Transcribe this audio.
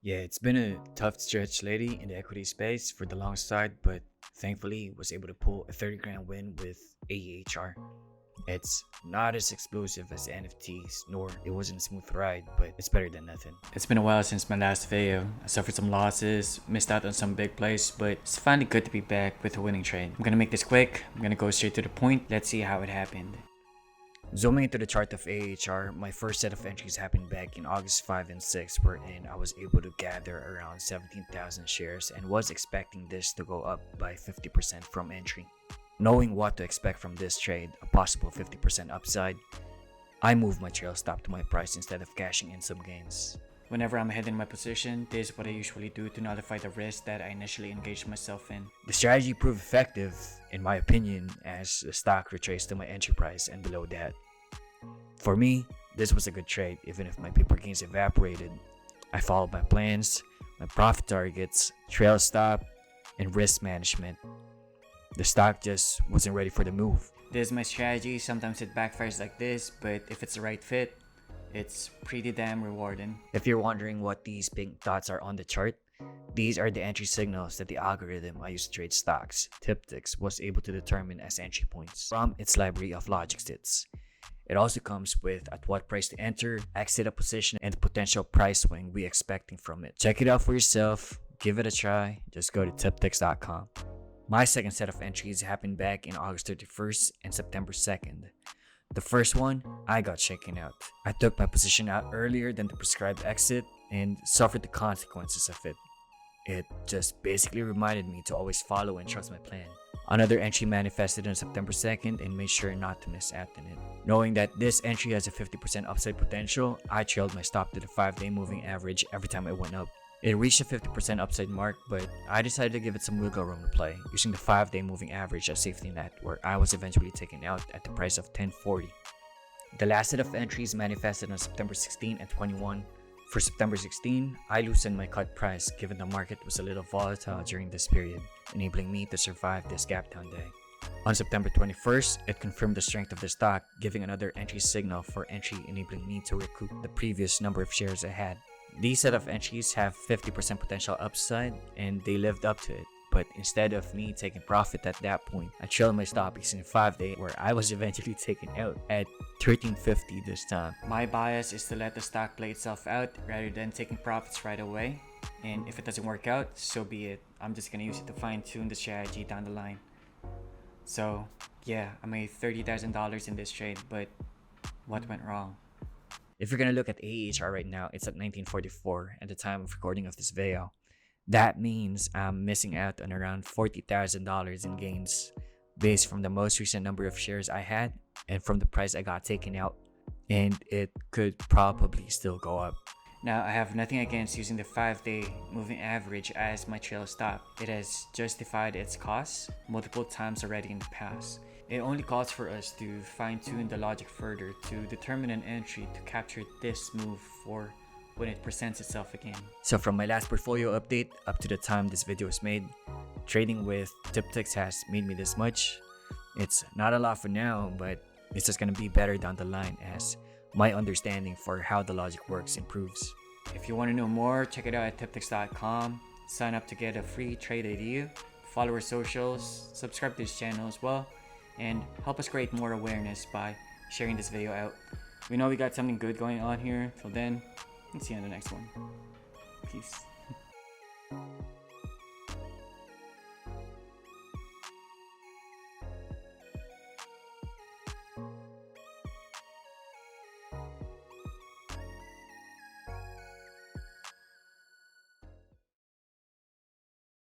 Yeah, it's been a tough stretch lately in the equity space for the long side, but thankfully was able to pull a 30 grand win with AEHR. It's not as explosive as NFTs, nor it wasn't a smooth ride, but it's better than nothing. It's been a while since my last video. I suffered some losses, missed out on some big plays, but it's finally good to be back with a winning trade. I'm gonna make this quick. I'm gonna go straight to the point. Let's see how it happened. Zooming into the chart of AHR, my first set of entries happened back in August 5 and 6, wherein I was able to gather around 17,000 shares and was expecting this to go up by 50% from entry. Knowing what to expect from this trade, a possible 50% upside, I moved my trail stop to my price instead of cashing in some gains. Whenever I'm ahead in my position, this is what I usually do to nullify the risk that I initially engaged myself in. The strategy proved effective, in my opinion, as the stock retraced to my entry price and below that. For me, this was a good trade, even if my paper gains evaporated. I followed my plans, my profit targets, trail stop, and risk management. The stock just wasn't ready for the move. This is my strategy. Sometimes it backfires like this, but if it's the right fit, it's pretty damn rewarding. If you're wondering what these pink dots are on the chart, these are the entry signals that the algorithm I use to trade stocks, TipTix, was able to determine as entry points from its library of logic sits. It also comes with at what price to enter, exit a position, and the potential price swing we expecting from it. Check it out for yourself, give it a try, just go to tiptix.com. My second set of entries happened back in August 31st and September 2nd. The first one, I got shaken out. I took my position out earlier than the prescribed exit and suffered the consequences of it. It just basically reminded me to always follow and trust my plan. Another entry manifested on September 2nd and made sure not to miss out on it. Knowing that this entry has a 50% upside potential, I trailed my stop to the 5-day moving average every time it went up. It reached a 50% upside mark, but I decided to give it some wiggle room to play, using the 5-day moving average as safety net, where I was eventually taken out at the price of $10.40. The last set of entries manifested on September 16 and 21. For September 16, I loosened my cut price given the market was a little volatile during this period, enabling me to survive this gap down day. On September 21st, it confirmed the strength of the stock, giving another entry signal for entry, enabling me to recoup the previous number of shares I had. These set of entries have 50% potential upside, and they lived up to it. But instead of me taking profit at that point, I trailed my stop using a 5-day where I was eventually taken out at $13.50 this time. My bias is to let the stock play itself out rather than taking profits right away. And if it doesn't work out, so be it. I'm just gonna use it to fine tune the strategy down the line. So yeah, I made $30,000 in this trade, but what went wrong? If you're gonna look at AHR right now, it's at 1944 at the time of recording of this video. That means I'm missing out on around $40,000 in gains based from the most recent number of shares I had and from the price I got taken out, and it could probably still go up. Now, I have nothing against using the 5-day moving average as my trail stop. It has justified its costs multiple times already in the past. It only calls for us to fine-tune the logic further to determine an entry to capture this move for when it presents itself again. So from my last portfolio update up to the time this video was made, trading with TipTix has made me this much. It's not a lot for now, but it's just gonna be better down the line as my understanding for how the logic works improves. If you want to know more, check it out at tiptix.com. Sign up to get a free trade idea. Follow our socials, subscribe to this channel as well, and help us create more awareness by sharing this video out. We know we got something good going on here. Till then, see you on the next one. Peace.